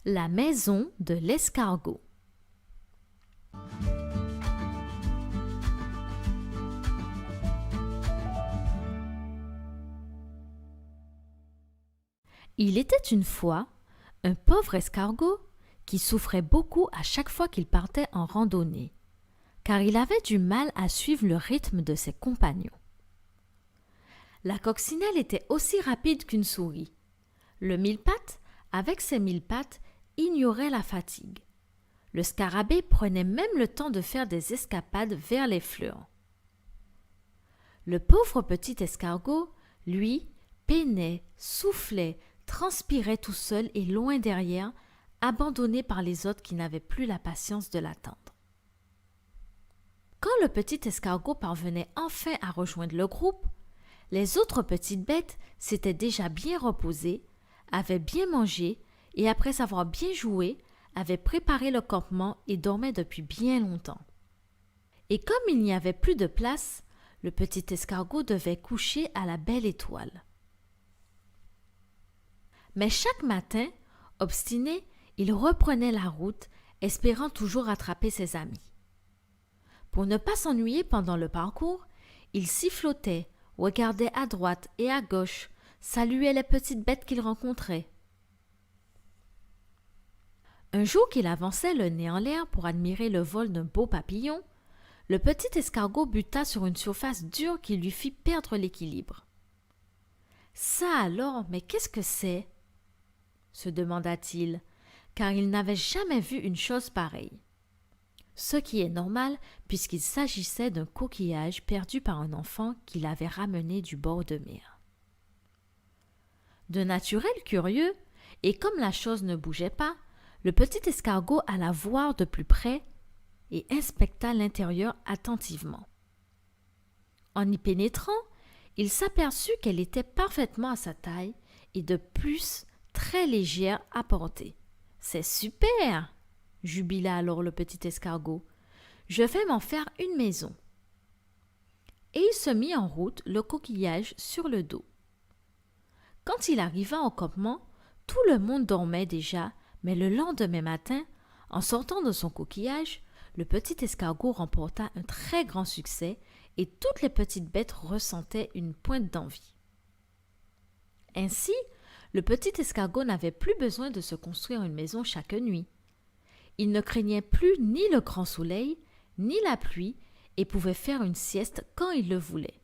La maison de l'escargot. Il était une fois un pauvre escargot qui souffrait beaucoup à chaque fois qu'il partait en randonnée, car il avait du mal à suivre le rythme de ses compagnons. La coccinelle était aussi rapide qu'une souris. Le mille-pattes, avec ses mille pattes, ignorait la fatigue. Le scarabée prenait même le temps de faire des escapades vers les fleurs. Le pauvre petit escargot, lui, peinait, soufflait, transpirait tout seul et loin derrière, abandonné par les autres qui n'avaient plus la patience de l'attendre. Quand le petit escargot parvenait enfin à rejoindre le groupe, les autres petites bêtes s'étaient déjà bien reposées, avaient bien mangé et après s'avoir bien joué, avaient préparé le campement et dormaient depuis bien longtemps. Et comme il n'y avait plus de place, le petit escargot devait coucher à la belle étoile. Mais chaque matin, obstiné, il reprenait la route, espérant toujours rattraper ses amis. Pour ne pas s'ennuyer pendant le parcours, il sifflotait, regardait à droite et à gauche, saluait les petites bêtes qu'il rencontrait. Un jour qu'il avançait le nez en l'air pour admirer le vol d'un beau papillon, le petit escargot buta sur une surface dure qui lui fit perdre l'équilibre. « Ça alors, mais qu'est-ce que c'est ?» se demanda-t-il, car il n'avait jamais vu une chose pareille. Ce qui est normal puisqu'il s'agissait d'un coquillage perdu par un enfant qu'il avait ramené du bord de mer. De naturel curieux, et comme la chose ne bougeait pas, le petit escargot alla voir de plus près et inspecta l'intérieur attentivement. En y pénétrant, il s'aperçut qu'elle était parfaitement à sa taille et de plus très légère à porter. « C'est super !» jubila alors le petit escargot. « Je vais m'en faire une maison. » Et il se mit en route, le coquillage sur le dos. Quand il arriva au campement, tout le monde dormait déjà, mais le lendemain matin, en sortant de son coquillage, le petit escargot remporta un très grand succès et toutes les petites bêtes ressentaient une pointe d'envie. Ainsi, le petit escargot n'avait plus besoin de se construire une maison chaque nuit. Il ne craignait plus ni le grand soleil, ni la pluie, et pouvait faire une sieste quand il le voulait.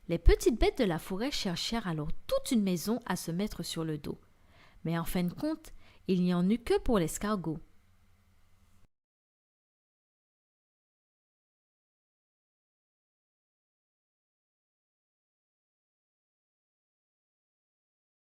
Les petites bêtes de la forêt cherchèrent alors toute une maison à se mettre sur le dos. Mais en fin de compte, il n'y en eut que pour l'escargot.